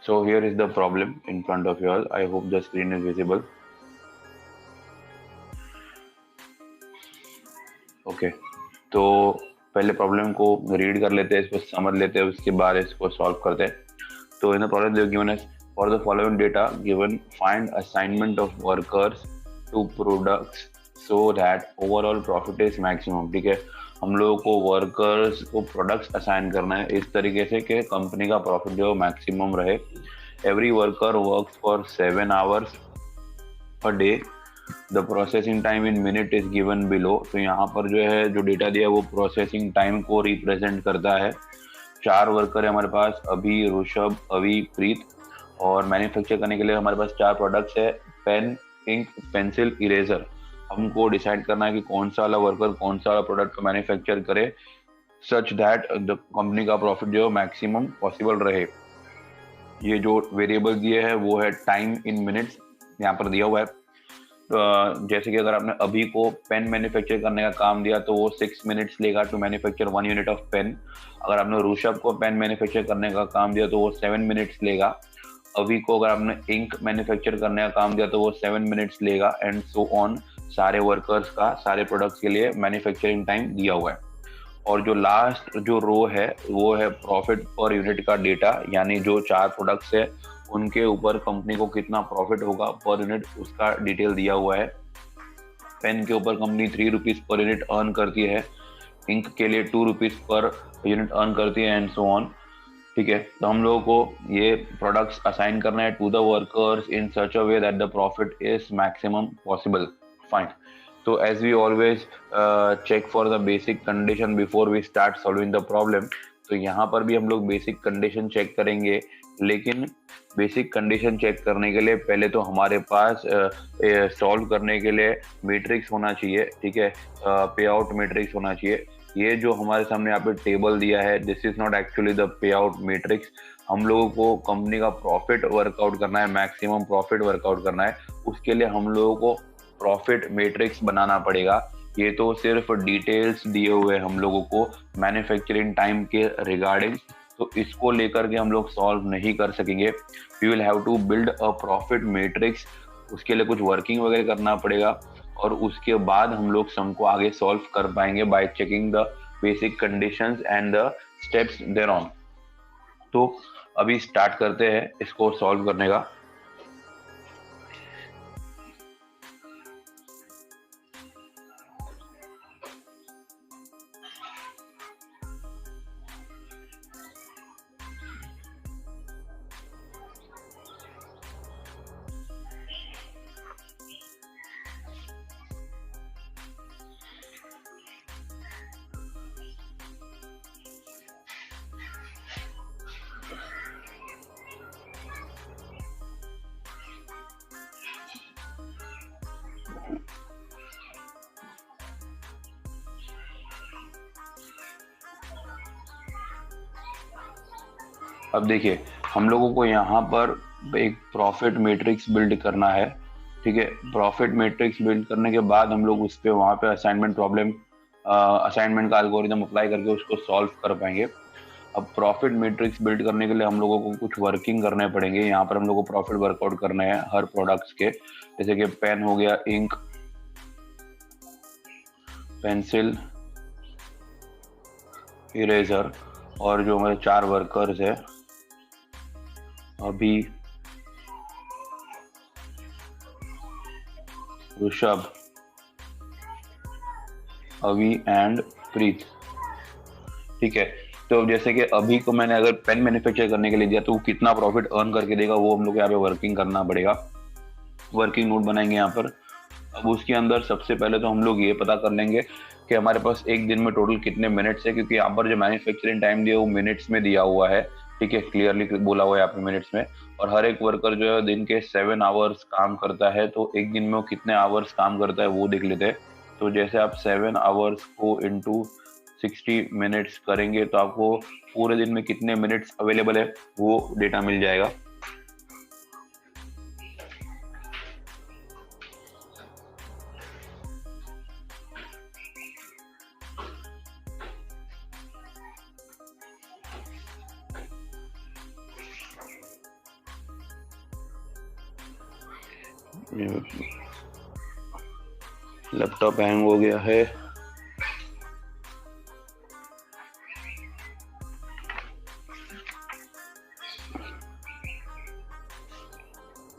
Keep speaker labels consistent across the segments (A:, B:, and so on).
A: So here is the problem in front of you all. I hope the screen is visible. Okay, तो पहले problem को read कर लेते हैं, इसको समझ लेते हैं, उसके बाद इसको सॉल्व करते हैं. तो in the problem they given as for the following data given find assignment of workers to products so that overall profit is maximum. ठीक है, हम लोगों को वर्कर्स को प्रोडक्ट्स असाइन करना है इस तरीके से कि कंपनी का प्रॉफिट जो मैक्सिमम रहे. Every worker works for 7 hours a day. The processing time in minute is given below. तो यहाँ पर जो है जो डेटा दिया है वो प्रोसेसिंग टाइम को रिप्रेजेंट करता है. 4 वर्कर है हमारे पास, अभी, ऋषभ, अभी, प्रीत. और मैन्युफैक्चर करने के लिए हमारे पास 4 प्रोडक्ट्स है, पेन, इंक, पेंसिल, इरेजर. हमको डिसाइड करना है कि कौन सा वाला वर्कर कौन सा वाला प्रोडक्ट को मैन्युफैक्चर करे सच दैट द कंपनी का प्रॉफिट जो मैक्सिमम पॉसिबल रहे. ये जो वेरिएबल दिए है वो है टाइम इन मिनट्स, यहाँ पर दिया हुआ है. जैसे कि अगर आपने अभी को पेन मैन्युफैक्चर करने का काम दिया तो वो 6 मिनट्स लेगा to manufacture 1 unit of pen. अगर आपने ऋषभ को पेन मैन्युफैक्चर करने का काम दिया तो वो 7 मिनट्स लेगा. अभी को अगर आपने इंक मैन्युफैक्चर करने का काम दिया तो वो 7 मिनट्स लेगा, एंड सो ऑन. सारे वर्कर्स का सारे प्रोडक्ट्स के लिए मैन्युफैक्चरिंग टाइम दिया हुआ है. और जो लास्ट जो रो है वो है प्रॉफिट पर यूनिट का डेटा, यानी जो 4 प्रोडक्ट्स है उनके ऊपर कंपनी को कितना प्रॉफिट होगा पर यूनिट उसका डिटेल दिया हुआ है. पेन के ऊपर company 3 rupees per unit earn करती है, इंक के लिए 2 रुपीज पर यूनिट अर्न करती है, एंड सो ऑन. ठीक है, तो हम लोगों को ये प्रोडक्ट्स असाइन करना है to the workers in such a way that the profit is maximum possible. Fine. तो as we always check for the basic condition before we start solving the problem. तो यहाँ पर भी हम लोग बेसिक कंडीशन चेक करेंगे, लेकिन basic condition check करने के लिए पहले तो हमारे पास सॉल्व करने के लिए मैट्रिक्स होना चाहिए. ठीक है, पे आउट मैट्रिक्स होना चाहिए. ये जो हमारे सामने यहाँ पे टेबल दिया है, this is not actually the pay out matrix. हम लोगों को कंपनी का प्रॉफिट वर्कआउट करना है, मैक्सिमम प्रॉफिट वर्कआउट करना है. उसके लिए हम लोगों को प्रॉफिट मैट्रिक्स बनाना पड़ेगा. ये तो सिर्फ डिटेल्स दिए हुए हम लोगों को मैन्युफैक्चरिंग टाइम के रिगार्डिंग, तो इसको लेकर के हम लोग सॉल्व नहीं कर सकेंगे. We will have to build a profit matrix. उसके लिए कुछ वर्किंग वगैरह करना पड़ेगा, और उसके बाद हम लोग सम को आगे सॉल्व कर पाएंगे by checking the basic conditions and the steps there on. तो अभी स्टार्ट करते हैं इसको सॉल्व करने का. अब देखिए, हम लोगों को यहाँ पर एक प्रॉफिट मैट्रिक्स बिल्ड करना है. ठीक है, प्रॉफिट मैट्रिक्स बिल्ड करने के बाद हम लोग उस पर वहाँ पे असाइनमेंट प्रॉब्लम, असाइनमेंट का एल्गोरिथम अप्लाई करके उसको सॉल्व कर पाएंगे. अब प्रॉफिट मैट्रिक्स बिल्ड करने के लिए हम लोगों को कुछ वर्किंग करने पड़ेंगे. यहाँ पर हम लोग को प्रॉफिट वर्कआउट करना है हर प्रोडक्ट्स के, जैसे कि पेन हो गया, इंक, पेंसिल, इरेजर, और जो हमारे 4 वर्कर्स है, अभी, ऋषभ, अभी एंड प्रीत. ठीक है, तो जैसे कि अभी को मैंने अगर पेन मैन्युफैक्चर करने के लिए दिया तो वो कितना प्रॉफिट अर्न करके देगा वो हम लोग यहाँ पे वर्किंग करना पड़ेगा. वर्किंग नोट बनाएंगे यहाँ पर. अब उसके अंदर सबसे पहले तो हम लोग ये पता कर लेंगे कि हमारे पास एक दिन में टोटल कितने मिनट्स है, क्योंकि यहाँ पर जो मैन्युफैक्चरिंग टाइम दिया वो मिनट्स में दिया हुआ है. ठीक है, क्लियरली बोला हुआ है यहाँ पे मिनट्स में. और हर एक वर्कर जो है दिन के 7 आवर्स काम करता है, तो एक दिन में वो कितने आवर्स काम करता है वो देख लेते हैं. तो जैसे आप 7 आवर्स को इंटू 60 मिनट्स करेंगे तो आपको पूरे दिन में कितने मिनट्स अवेलेबल है वो डेटा मिल जाएगा. लैपटॉप हैंग हो गया है।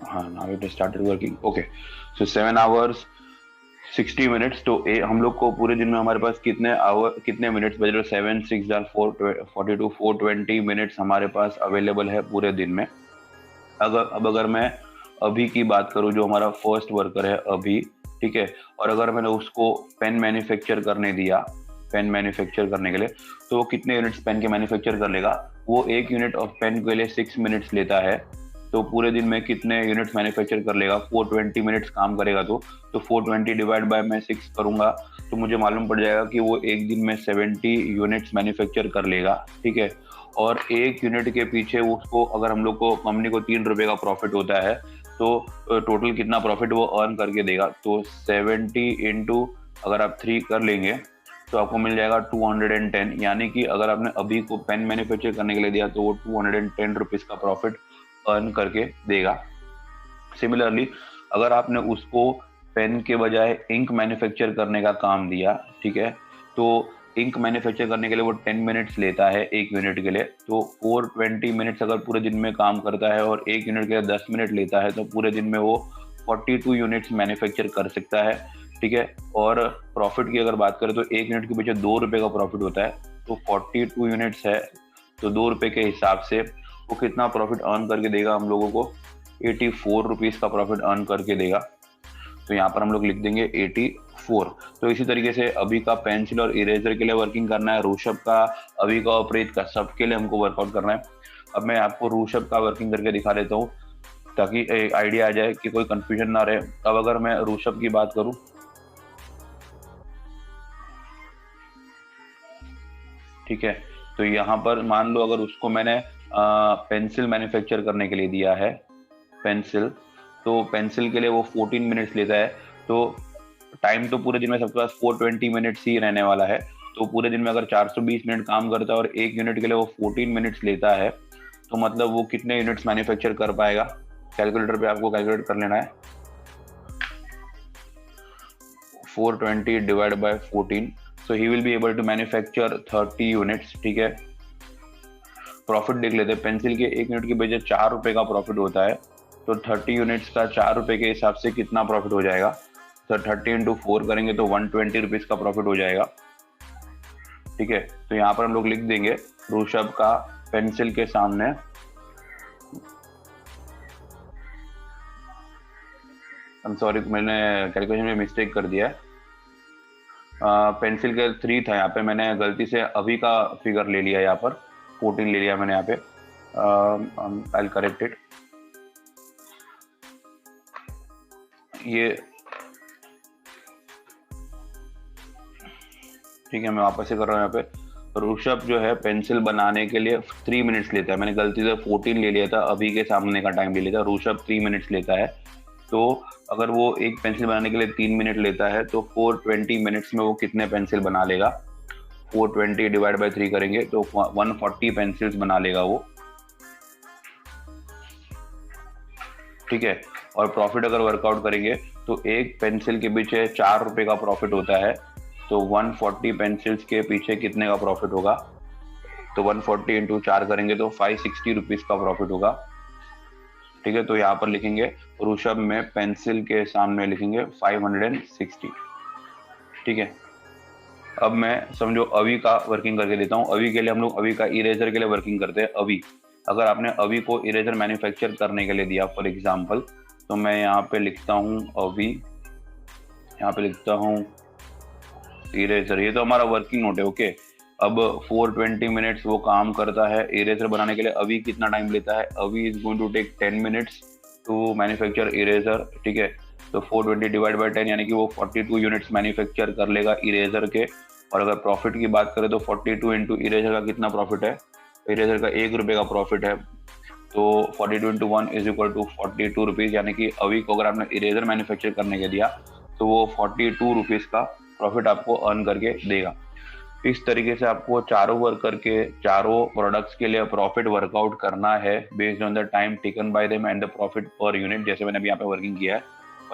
A: हाँ, now it started working. Okay, so 7 hours 60 minutes. तो हम लोग को पूरे दिन में हमारे पास कितने मिनट्स बज रहे? 7 6 42 420 मिनट्स हमारे पास अवेलेबल है पूरे दिन में। अगर मैं अभी की बात करूं, जो हमारा फर्स्ट वर्कर है अभी, ठीक है, और अगर मैंने उसको पेन मैन्युफैक्चर करने दिया, पेन मैन्युफैक्चर करने के लिए, तो वो कितने यूनिट्स पेन के मैन्युफैक्चर कर लेगा? वो 1 यूनिट ऑफ पेन के लिए 6 मिनट्स लेता है। तो पूरे दिन में कितने यूनिट्स मैन्युफैक्चर कर लेगा? 420 मिनट्स काम करेगा। तो 420 डिवाइड बाय मैं 6 करूंगा तो मुझे मालूम पड़ जाएगा कि वो एक दिन में 70 यूनिट्स मैन्युफैक्चर कर लेगा, ठीक है। और 1 यूनिट के पीछे उसको, अगर हम लोग को कंपनी को 3 रुपए का प्रॉफिट होता है, तो टोटल कितना प्रॉफिट वो अर्न करके देगा? तो 70 इंटू अगर आप 3 कर लेंगे तो आपको मिल जाएगा 210। यानी कि अगर आपने अभी को पेन मैन्युफैक्चर करने के लिए दिया तो वो 210 रुपीज का प्रॉफिट अर्न करके देगा। सिमिलरली अगर आपने उसको पेन के बजाय इंक मैन्युफैक्चर करने का काम दिया, ठीक है, तो इंक मैन्युफैक्चर करने के लिए वो 10 मिनट्स लेता है 1 यूनिट के लिए। तो 420 मिनट्स अगर पूरे दिन में काम करता है और 1 यूनिट के लिए 10 मिनट लेता है, तो पूरे दिन में वो 42 यूनिट्स मैन्युफैक्चर कर सकता है, ठीक है। और प्रॉफिट की अगर बात करें तो 1 यूनिट के पीछे 2 रुपए का प्रॉफिट होता है। तो 42 यूनिट्स है तो 2 रुपए के हिसाब से वो कितना प्रॉफिट अर्न करके देगा हम लोगों को? 84 रुपीज का प्रॉफिट अर्न करके देगा। तो यहाँ पर हम लोग लिख देंगे 84। तो इसी तरीके से अभी का पेंसिल और इरेजर के लिए वर्किंग करना है, ऋषभ का, अभी का, प्रीत का, सबके लिए हमको वर्कआउट करना है। अब मैं आपको ऋषभ का वर्किंग करके दिखा देता हूँ ताकि एक आइडिया आ जाए कि कोई कंफ्यूजन ना रहे। अब अगर मैं ऋषभ की बात करूं, ठीक है, तो यहाँ पर मान लो अगर उसको मैंने पेंसिल मैन्युफैक्चर करने के लिए दिया है, पेंसिल, तो पेंसिल के लिए वो 14 मिनट्स लेता है। तो टाइम तो पूरे दिन में सबके पास 420 मिनट्स ही रहने वाला है। तो पूरे दिन में अगर 420 मिनट काम करता है और 1 यूनिट के लिए वो 14 मिनट्स लेता है, तो मतलब वो कितने यूनिट्स मैन्युफैक्चर कर पाएगा? कैलकुलेटर पे आपको कैलकुलेट कर लेना है। 420 divide by 14, so he will be able to manufacture 30 units, ठीक है। प्रॉफिट देख लेते हैं। पेंसिल के 1 यूनिट के बजाय 4 रुपए का प्रॉफिट होता है, तो 30 यूनिट्स का 4 रुपए के हिसाब से कितना प्रॉफिट हो जाएगा? तो 30 इंटू 4 करेंगे तो 120 रुपीज का प्रॉफिट हो जाएगा, ठीक है। तो यहाँ पर हम लोग लिख देंगे ऋषभ का पेंसिल के सामने सॉरी, मैंने कैलकुलेशन में मिस्टेक कर दिया है। पेंसिल के 3 था, यहाँ पे मैंने गलती से अभी का फिगर ले लिया, यहाँ पर 14 ले लिया मैंने यहाँ पे। I will correct it. ये ठीक है, मैं वापस से कर रहा हूँ। यहाँ पे ऋषभ जो है पेंसिल बनाने के लिए 3 मिनट्स लेता है। मैंने गलती से 14 ले लिया था, अभी के सामने का टाइम ले लिया था। ऋषभ 3 मिनट्स लेता है। तो अगर वो एक पेंसिल बनाने के लिए 3 मिनट लेता है तो 420 मिनट्स में वो कितने पेंसिल बना लेगा? 420 डिवाइड बाय 3 करेंगे तो 140 पेंसिल्स बना लेगा वो, ठीक है। और प्रॉफिट अगर वर्कआउट करेंगे तो एक पेंसिल के पीछे 4 रुपए का प्रॉफिट होता है। तो 140 पेंसिल्स के पीछे कितने का प्रॉफिट होगा? तो 140 इंटू 4 करेंगे तो 560 रुपीज का प्रॉफिट होगा, ठीक है। तो यहाँ पर लिखेंगे ऋषभ में पेंसिल के सामने लिखेंगे 560, ठीक है। अब मैं समझो अभी का वर्किंग करके देता हूँ। अभी के लिए हम लोग अभी का इरेजर के लिए वर्किंग करते हैं। अभी अगर आपने अभी को इरेजर मैन्युफैक्चर करने के लिए दिया फॉर एग्जाम्पल, तो मैं यहाँ पे लिखता हूँ अभी, यहाँ पे लिखता हूँ इरेजर। ये तो हमारा वर्किंग नोट है, ओके। अब 420 मिनट्स वो काम करता है इरेजर बनाने के लिए। अभी कितना टाइम लेता है? Abhi is going to take 10 minutes to manufacture eraser, ठीक है। तो 420 डिवाइड बाय 10 यानी कि वो 42 यूनिट्स मैन्युफैक्चर कर लेगा इरेजर के। और अगर प्रॉफिट की बात करें तो 42 इंटू इरेजर का कितना प्रॉफिट है? इरेजर का 1 रुपए का प्रॉफिट है। तो 42 into 1 is equal to 42 rupees. यानी कि अभी को अगर आपने इरेजर मैन्युफैक्चर करने के दिया तो वो 42 रुपीज का प्रॉफिट आपको अर्न करके देगा। इस तरीके से आपको चारों वर्कर के चारों प्रोडक्ट्स के लिए प्रॉफिट वर्कआउट करना है based on the time taken by them and the profit per unit, जैसे मैंने अभी यहाँ पे वर्किंग किया है।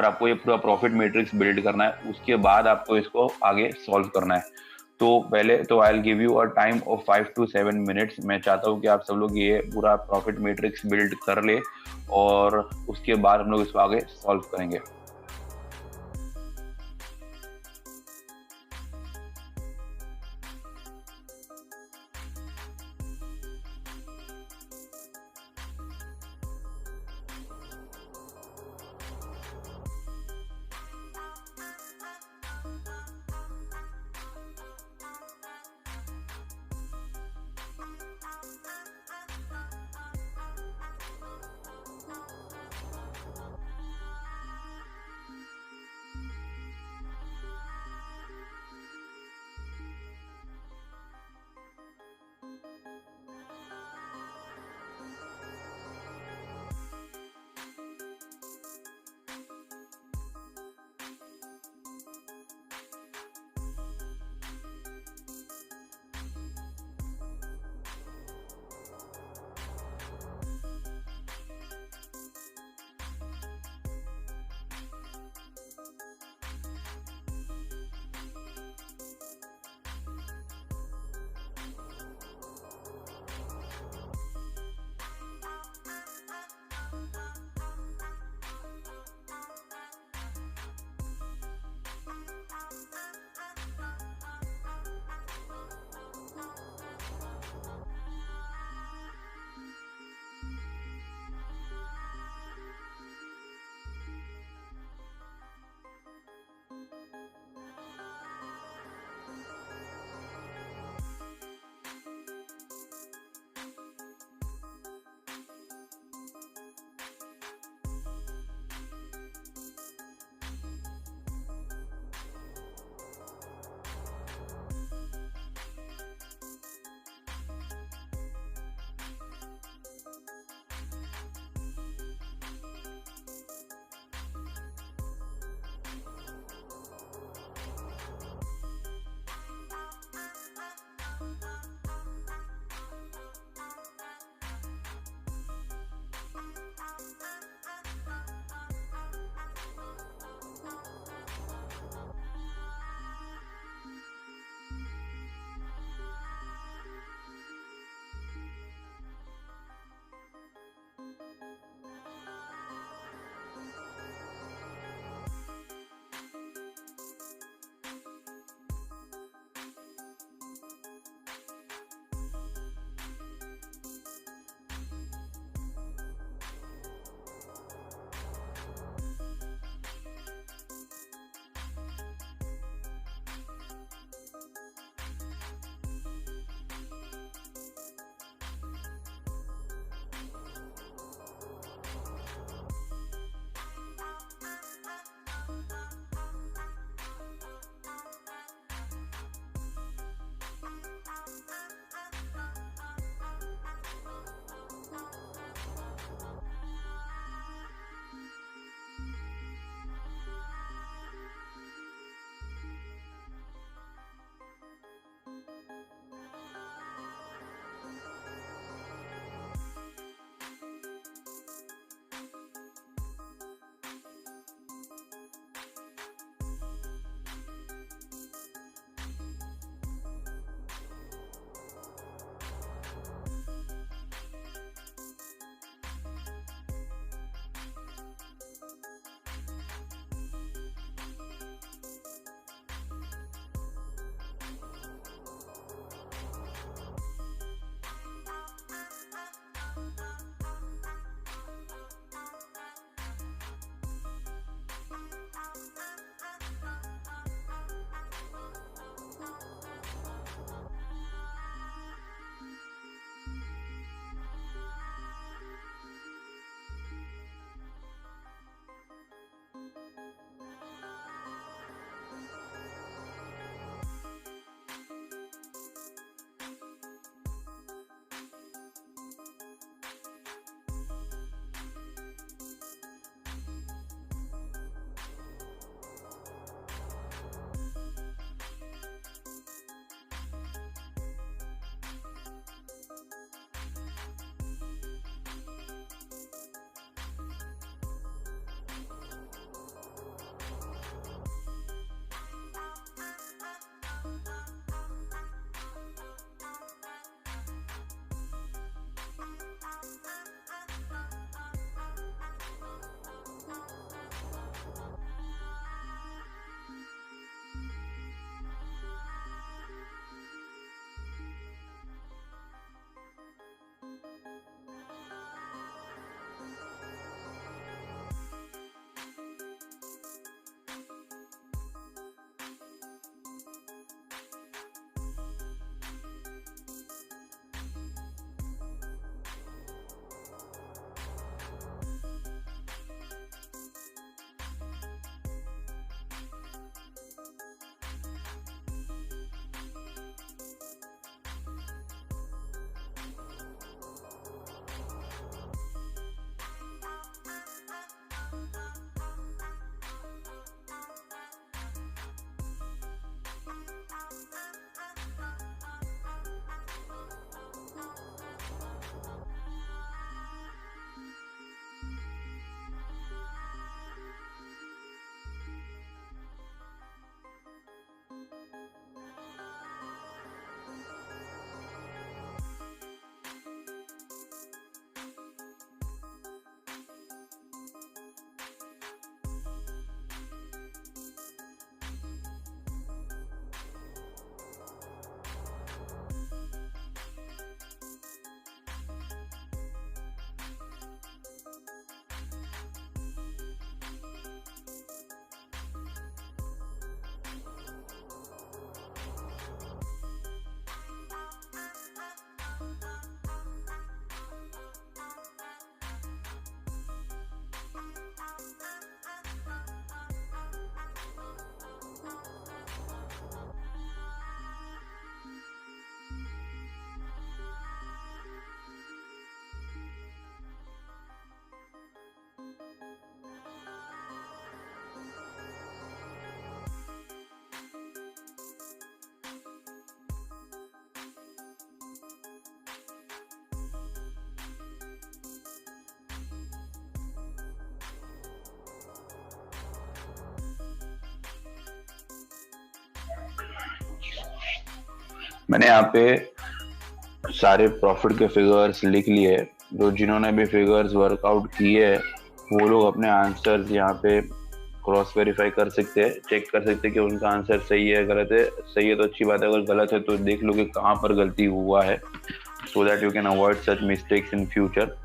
A: और आपको ये पूरा प्रॉफिट मैट्रिक्स बिल्ड करना है, उसके बाद आपको इसको आगे सॉल्व करना है। तो पहले तो I will give you a time of 5 to 7 minutes. मैं चाहता हूँ कि आप सब लोग ये पूरा प्रॉफिट मैट्रिक्स बिल्ड कर ले और उसके बाद हम लोग इसको आगे सॉल्व करेंगे। मैंने यहाँ पे सारे प्रॉफिट के फिगर्स लिख लिए। जो जिन्होंने भी फिगर्स वर्कआउट किए हैं वो लोग अपने आंसर्स यहाँ पे क्रॉस वेरीफाई कर सकते हैं, चेक कर सकते हैं कि उनका आंसर सही है गलत है। सही है तो अच्छी बात है, अगर गलत है तो देख लो कि कहाँ पर गलती हुआ है, so that you can avoid such mistakes in future.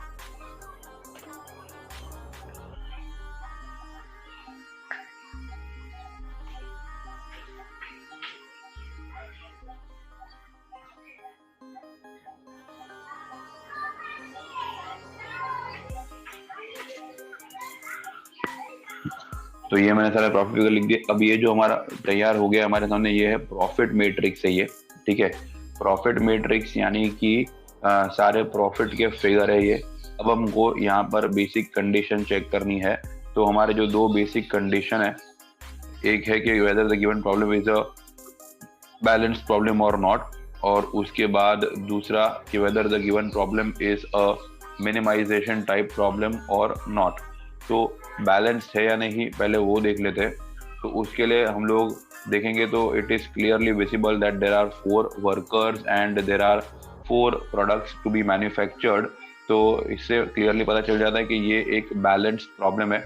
A: तो ये मैंने सारा प्रॉफिट फिगर लिख दिया। अब ये जो हमारा तैयार हो गया हमारे सामने, ये है प्रॉफिट मैट्रिक्स है ये, ठीक है। प्रॉफिट मैट्रिक्स यानी कि सारे प्रॉफिट के फिगर है ये। अब हमको यहाँ पर बेसिक कंडीशन चेक करनी है। तो हमारे जो दो बेसिक कंडीशन है, एक है कि whether the given problem is a balance problem और नॉट, और उसके बाद दूसरा कि whether the given problem is a minimisation type problem और नॉट। तो बैलेंस्ड है या नहीं पहले वो देख लेते हैं। तो उसके लिए हम लोग देखेंगे तो it is clearly visible that there are 4 workers and there are 4 products to be manufactured. तो इससे क्लियरली पता चल जाता है कि ये एक बैलेंस्ड प्रॉब्लम है,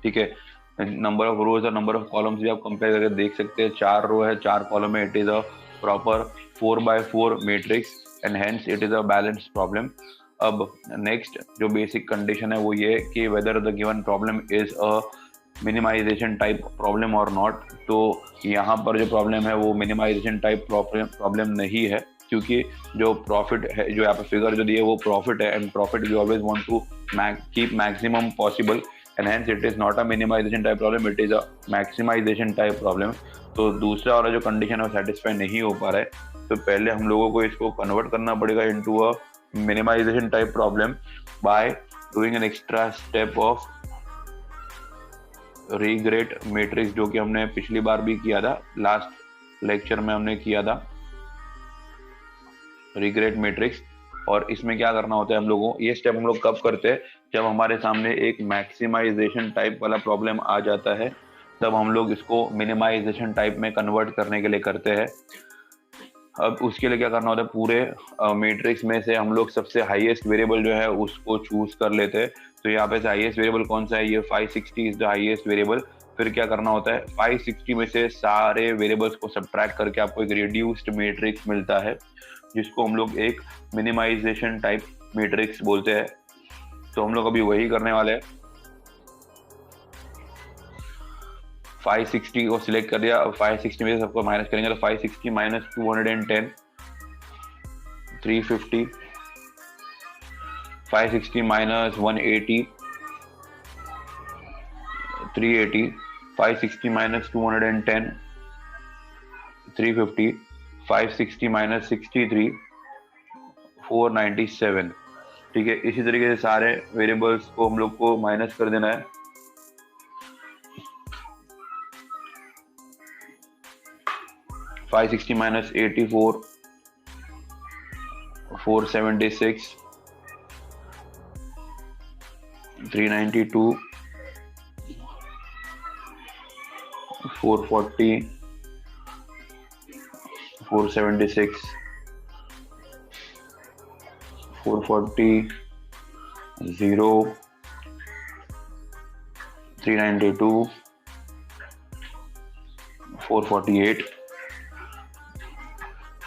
A: ठीक है। नंबर ऑफ रोज और नंबर ऑफ कॉलम्स भी आप कंपेयर करके देख सकते हैं। 4 रो है, 4 कॉलम है, it is a proper 4x4 matrix and hence it is a balanced problem. अब नेक्स्ट जो बेसिक कंडीशन है वो ये कि whether the given problem is a minimisation type problem और नॉट। तो यहाँ पर जो प्रॉब्लम है वो मिनिमाइजेशन टाइप प्रॉब्लम नहीं है, क्योंकि जो प्रॉफिट है, जो यहाँ पे फिगर जो दिए वो प्रॉफिट है, and profit we always want to keep maximum possible, and hence it is not a minimisation type problem, it is a maximisation type problem. तो दूसरा वाला जो कंडीशन है वो सेटिस्फाई नहीं हो पा रहा है। तो पहले हम लोगों को इसको कन्वर्ट करना पड़ेगा into a minimization type problem by doing an extra step of regret matrix, जो कि हमने पिछली बार भी किया था, लास्ट लेक्चर में हमने किया था regret matrix। और इसमें क्या करना होता है हम लोगों, ये स्टेप हम लोग कब करते हैं, जब हमारे सामने एक मैक्सिमाइजेशन टाइप वाला प्रॉब्लम आ जाता है, तब हम लोग इसको मिनिमाइजेशन टाइप में कन्वर्ट करने के लिए करते हैं। अब उसके लिए क्या करना होता है, पूरे मैट्रिक्स में से हम लोग सबसे हाईएस्ट वेरिएबल जो है उसको चूज कर लेते हैं। तो यहाँ पे से हाईएस्ट वेरिएबल कौन सा है, ये 560 इज द हाईएस्ट वेरिएबल। फिर क्या करना होता है, 560 में से सारे वेरिएबल्स को सब्ट्रैक्ट करके आपको एक रिड्यूस्ड मैट्रिक्स मिलता है, जिसको हम लोग एक मिनिमाइजेशन टाइप मैट्रिक्स बोलते हैं। तो हम लोग अभी वही करने वाले हैं। 560 को सिलेक्ट कर दिया, 560 में से सबको माइनस करेंगे तो 560 माइनस 210 350, 560 माइनस 180 380, 560 माइनस 210 350, 560 माइनस 63 497, ठीक है। इसी तरीके से सारे वेरिएबल्स को हम लोग को माइनस कर देना है। 560 minus 84 476 392 440 476 440 0 392 448।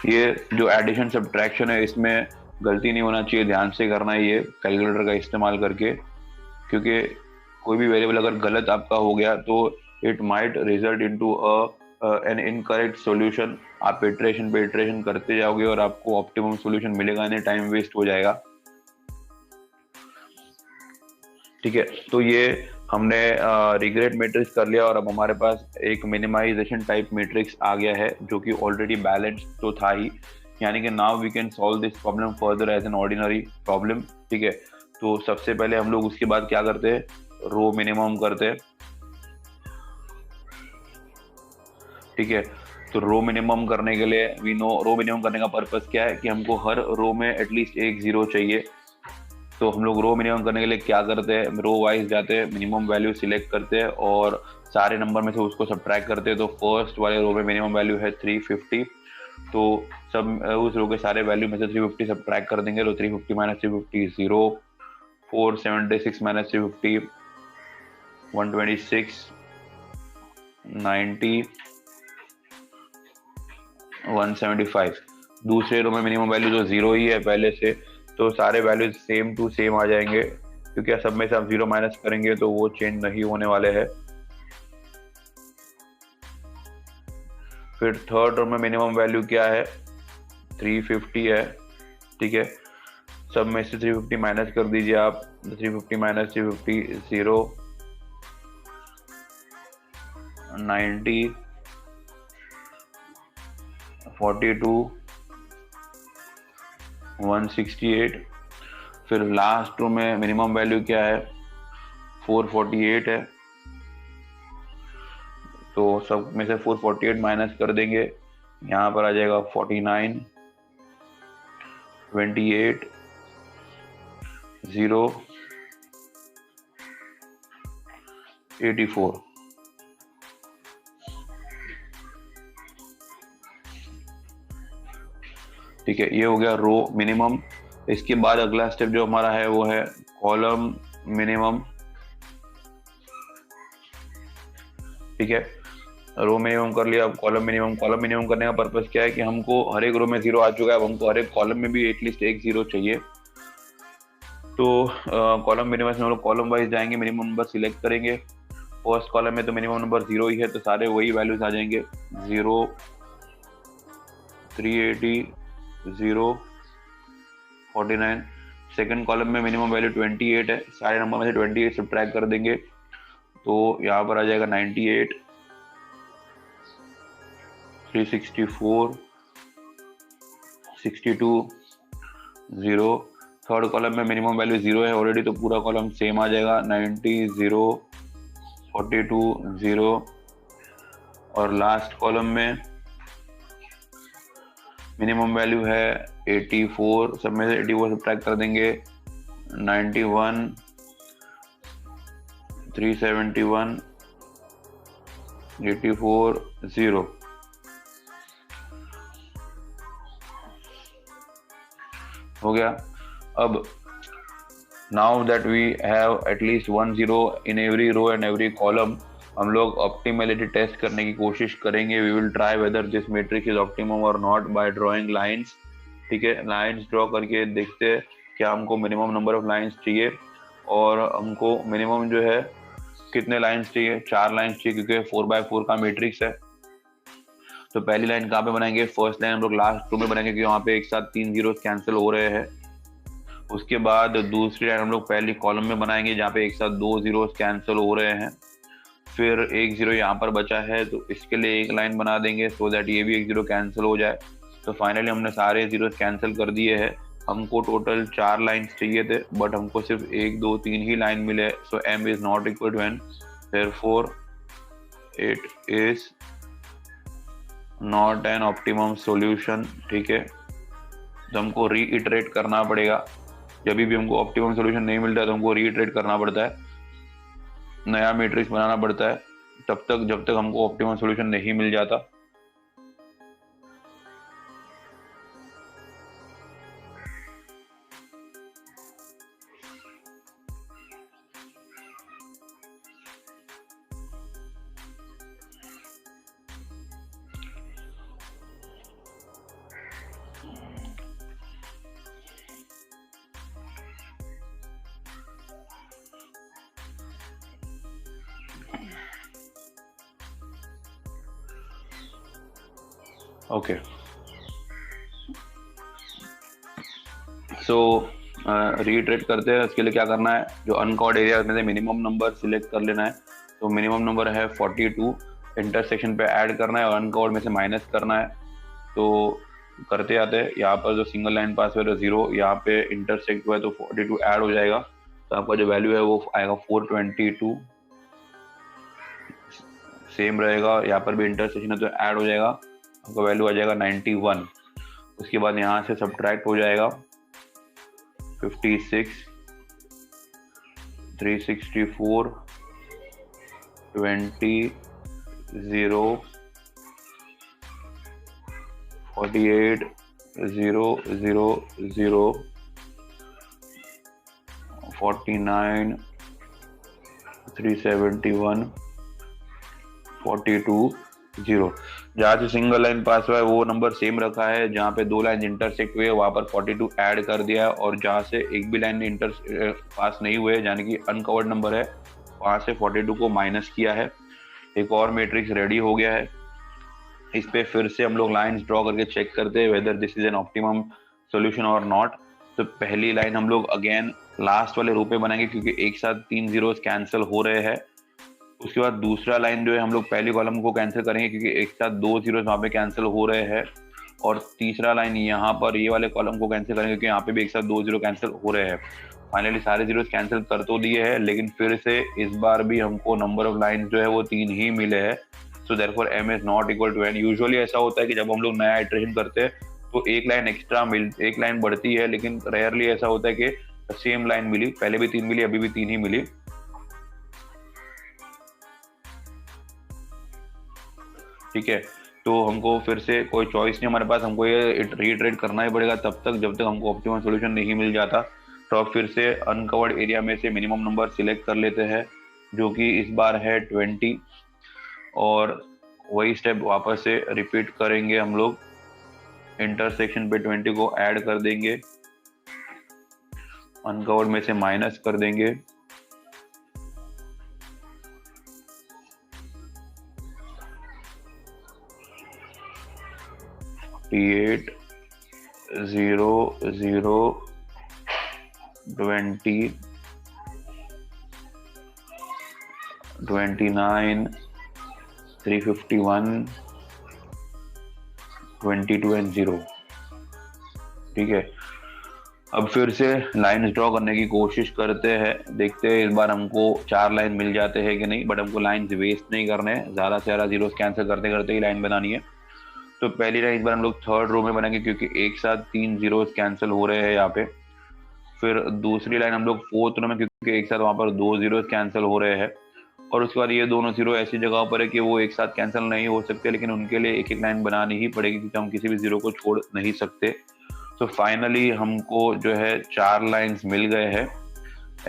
A: ये जो एडिशन सब्ट्रैक्शन है इसमें गलती नहीं होना चाहिए, ध्यान से करना है ये कैलकुलेटर का इस्तेमाल करके, क्योंकि कोई भी वेरिएबल अगर गलत आपका हो गया तो it might result into an incorrect solution. आप इटरेशन पे इटरेशन करते जाओगे और आपको ऑप्टिमम सॉल्यूशन मिलेगा नहीं, टाइम वेस्ट हो जाएगा, ठीक है। तो ये हमने रिग्रेट मैट्रिक्स कर लिया और अब हमारे पास एक मिनिमाइजेशन टाइप मैट्रिक्स आ गया है जो कि ऑलरेडी बैलेंस्ड तो था ही, यानी कि now we can solve this problem further as an ordinary problem, ठीक है। तो सबसे पहले हम लोग उसके बाद क्या करते हैं, रो मिनिमम करते हैं, ठीक है। तो रो मिनिमम करने के लिए वी नो रो मिनिमम करने का पर्पस क्या है कि हमको हर रो में एटलीस्ट एक जीरो चाहिए। तो हम लोग रो मिनिमम करने के लिए क्या करते हैं, रो वाइज जाते हैं, मिनिमम वैल्यू सिलेक्ट करते हैं और सारे नंबर में से उसको सब्ट्रैक्ट करते हैं। तो फर्स्ट वाले रो में मिनिमम वैल्यू है 350, तो सब उस रो के सारे वैल्यू में से 350 सब्ट्रैक्ट कर देंगे, तो 350 माइनस 350 0, 476 माइनस 350 126, 90 175। दूसरे रो में मिनिमम वैल्यू तो 0 ही है पहले से, तो सारे वैल्यू सेम टू सेम आ जाएंगे, क्योंकि सब में से आप 0 माइनस करेंगे तो वो चेंज नहीं होने वाले हैं। फिर थर्ड रो में मिनिमम वैल्यू क्या है, 350 है, ठीक है। सब में से 350 माइनस कर दीजिए आप, 350 माइनस 350 0, 90 42 168। फिर लास्ट रो में मिनिमम वैल्यू क्या है, 448 है, तो सब में से 448 माइनस कर देंगे, यहाँ पर आ जाएगा 49 28 0 84। ठीक है, ये हो गया रो मिनिमम। इसके बाद अगला स्टेप जो हमारा है वो है कॉलम मिनिमम। ठीक है, रो मिनिमम कर लिया, अब कॉलम मिनिमम। कॉलम मिनिमम करने का पर्पस क्या है कि हमको हर एक रो में 0 आ चुका है, अब हमको हर एक कॉलम में भी एटलीस्ट एक 0 चाहिए। तो कॉलम मिनिमम में हम लोग कॉलम वाइज जाएंगे, मिनिमम नंबर सिलेक्ट करेंगे। फर्स्ट कॉलम में तो मिनिमम नंबर 0 ही है, तो सारे वही वैल्यूज आ जाएंगे, 0 380 0 49। सेकंड कॉलम में मिनिमम वैल्यू 28 है, सारे नंबर में से 28 सब्ट्रैक्ट कर देंगे, तो यहाँ पर आ जाएगा 98 364 62 0। थर्ड कॉलम में मिनिमम वैल्यू 0 है ऑलरेडी, तो पूरा कॉलम सेम आ जाएगा, 90 0 42 0। और लास्ट कॉलम में मिनिमम वैल्यू है 84, सब में से 84 सब्ट्रैक्ट कर देंगे, 91 371 84 0। हो गया। अब now that we have at least 1 0 in every row and every column, हम लोग ऑप्टिमलिटी टेस्ट करने की कोशिश करेंगे। We will try whether this matrix is optimum और नॉट बाय ड्राइंग लाइंस। ठीक है, लाइंस ड्रॉ करके देखते हैं क्या हमको मिनिमम नंबर ऑफ लाइंस चाहिए, और हमको मिनिमम जो है कितने लाइंस चाहिए, 4 लाइंस चाहिए, क्योंकि 4x4 का मैट्रिक्स है। तो पहली लाइन कहाँ पे बनाएंगे, फर्स्ट लाइन हम लोग लास्ट रो में बनाएंगे, क्योंकि वहाँ पे एक साथ 3 जीरोस कैंसिल हो रहे हैं। उसके बाद दूसरी लाइन हम लोग पहली कॉलम में बनाएंगे, जहाँ पे एक साथ 2 जीरोस कैंसिल हो रहे हैं। फिर एक 0 यहाँ पर बचा है, तो इसके लिए एक लाइन बना देंगे, सो दैट ये भी एक 0 कैंसिल हो जाए। तो फाइनली हमने सारे जीरोस कैंसिल कर दिए हैं। हमको टोटल 4 लाइन्स चाहिए थे, बट हमको सिर्फ 1 2 3 ही लाइन मिले, so m is not equal to n, therefore it is not an optimum solution. ठीक है, तो हमको रीइटरेट करना पड़ेगा। जब भी हमको ऑप्टिमम सॉल्यूशन नहीं मिलता है तो हमको रीइटरेट करना पड़ता है, नया मैट्रिक्स बनाना पड़ता है, तब तक जब तक हमको ऑप्टिमम सॉल्यूशन नहीं मिल जाता। ओके, सो रीइटरेट करते हैं। इसके लिए क्या करना है, जो अनकॉर्ड एरिया में से मिनिमम नंबर सिलेक्ट कर लेना है। तो मिनिमम नंबर है 42, इंटरसेक्शन पे ऐड करना है और अनकॉर्ड में से माइनस करना है। तो करते आते हैं, यहाँ पर जो सिंगल लाइन पास हुआ है 0, यहाँ पे इंटरसेक्ट हुआ है तो 42 ऐड हो जाएगा, तो आपका जो वैल्यू है वो आएगा 422, सेम रहेगा। यहाँ पर भी इंटरसेक्शन है तो ऐड हो जाएगा, आपका वैल्यू आ जाएगा 91। उसके बाद यहाँ से सब्ट्रैक्ट हो जाएगा 56 364 20 0 48 0 0 0 49 371 42 0। जहाँ से सिंगल लाइन पास हुआ है वो नंबर सेम रखा है, जहाँ पे दो लाइन इंटरसेक्ट हुए वहां पर 42 ऐड कर दिया है, और जहाँ से एक भी लाइन इंटर पास नहीं हुए यानी कि अनकवर्ड नंबर है वहां से 42 को माइनस किया है। एक और मैट्रिक्स रेडी हो गया है। इस पे फिर से हम लोग लाइंस ड्रॉ करके चेक करते हैं whether this is an optimum solution और नॉट। तो पहली लाइन हम लोग अगेन लास्ट वाले रो पे बनाएंगे क्योंकि एक साथ 3 जीरोस कैंसिल हो रहे हैं। उसके बाद दूसरा लाइन जो है हम लोग पहली कॉलम को कैंसिल करेंगे क्योंकि एक साथ 2 जीरोस वहाँ पे कैंसिल हो रहे हैं, और तीसरा लाइन यहाँ पर ये वाले कॉलम को कैंसिल करेंगे क्योंकि यहाँ पे भी एक साथ 2 जीरो कैंसिल हो रहे हैं। फाइनली सारे जीरोस कैंसिल कर तो दिए हैं, लेकिन फिर से इस बार भी हमको नंबर ऑफ लाइंस जो है वो 3 ही मिले हैं। So therefore m is not equal to n। Usually ऐसा होता है कि जब हम लोग नया इटरेशन करते हैं तो एक लाइन बढ़ती है, लेकिन रेयरली ऐसा होता है कि सेम लाइन मिली, पहले भी 3 मिली अभी भी 3 ही मिली। ठीक है, तो हमको फिर से कोई चॉइस नहीं हमारे पास, हमको ये रीइटरेट करना ही पड़ेगा तब तक जब तक हमको ऑप्टिमम सॉल्यूशन नहीं मिल जाता। तो अब फिर से अनकवर्ड एरिया में से मिनिमम नंबर सिलेक्ट कर लेते हैं जो कि इस बार है 20, और वही स्टेप वापस से रिपीट करेंगे हम लोग। इंटरसेक्शन पे 20 को ऐड कर देंगे, अनकवर्ड में से माइनस कर देंगे, एट 0 0 20 29 351 22 एंड 0। ठीक है, अब फिर से लाइन ड्रॉ करने की कोशिश करते हैं, देखते हैं इस बार हमको 4 लाइन मिल जाते हैं कि नहीं। बट हमको लाइन वेस्ट नहीं करने, ज़्यादा से ज़्यादा जीरोस कैंसिल करते करते ही लाइन बनानी है। तो पहली लाइन इस बार हम लोग थर्ड रो में बनाएंगे क्योंकि एक साथ 3 जीरोस कैंसिल हो रहे हैं यहाँ पे। फिर दूसरी लाइन हम लोग फोर्थ रो में क्योंकि एक साथ वहाँ पर 2 जीरोस कैंसिल हो रहे हैं, और उसके बाद ये दोनों जीरो ऐसी जगह पर है कि वो एक साथ कैंसिल नहीं हो सकते, लेकिन उनके लिए एक एक लाइन बनानी ही पड़ेगी क्योंकि हम किसी भी जीरो को छोड़ नहीं सकते। तो फाइनली हमको जो है 4 लाइंस मिल गए हैं।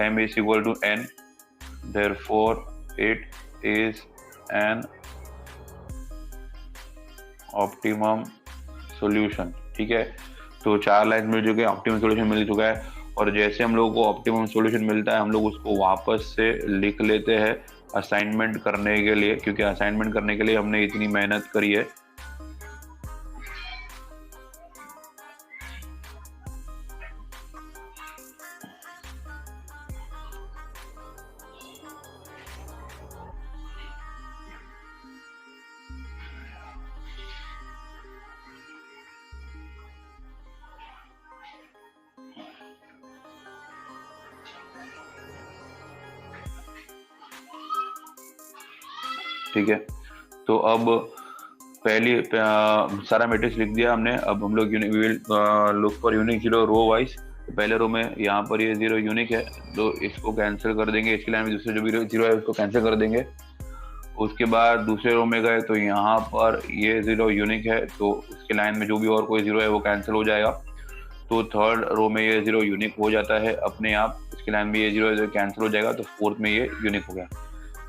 A: m is equal to n, therefore it is an optimum solution. ठीक है, तो 4 लाइन मिल चुके हैं, ऑप्टिमम सॉल्यूशन मिल चुका है। और जैसे हम लोगों को ऑप्टिमम सॉल्यूशन मिलता है हम लोग उसको वापस से लिख लेते हैं असाइनमेंट करने के लिए, क्योंकि असाइनमेंट करने के लिए हमने इतनी मेहनत करी है। ठीक है, तो अब पहली सारा मैट्रिक्स लिख दिया हमने। अब हम लोग look for unique zero row wise. तो पहले रो में यहाँ पर ये जीरो यूनिक है तो इसको कैंसिल कर देंगे, इसके लाइन में दूसरे जो भी जीरो है उसको कैंसिल कर देंगे। उसके बाद दूसरे रो में गए तो यहाँ पर ये जीरो यूनिक है तो उसके लाइन में जो भी और कोई जीरो है वो कैंसिल हो जाएगा। तो थर्ड रो में ये जीरो यूनिक हो जाता है अपने आप, उसके लाइन में ये जीरो कैंसिल हो जाएगा, तो फोर्थ में ये यूनिक हो गया।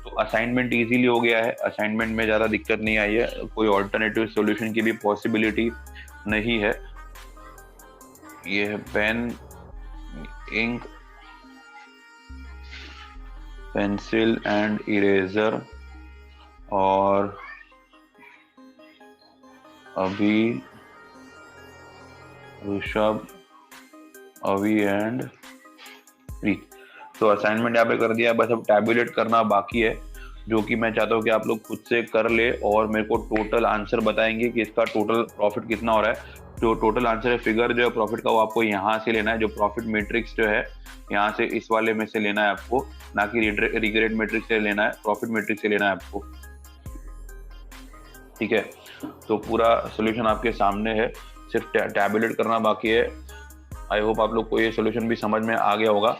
A: तो असाइनमेंट इजीली हो गया है, असाइनमेंट में ज़्यादा दिक्कत नहीं आई है, कोई ऑल्टरनेटिव सॉल्यूशन की भी पॉसिबिलिटी नहीं है। ये है pen, ink, pencil and eraser, और अभी ऋषभ, अभी एंड प्रीत। तो असाइनमेंट यहाँ पे कर दिया, बस अब टैबुलेट करना बाकी है, जो कि मैं चाहता हूँ कि आप लोग खुद से कर ले और मेरे को टोटल आंसर बताएंगे कि इसका टोटल प्रॉफिट कितना हो रहा है। जो टोटल आंसर है, फिगर जो है प्रॉफिट का, वो आपको यहाँ से लेना है। जो प्रॉफिट मैट्रिक्स जो है यहाँ से इस वाले में से लेना है आपको, ना कि रिग्रेट मैट्रिक्स से लेना है, प्रॉफिट मैट्रिक्स से लेना है आपको। ठीक है, तो पूरा सोल्यूशन आपके सामने है, सिर्फ टैबुलेट करना बाकी है। आई होप आप लोग को ये सोल्यूशन भी समझ में आ गया होगा।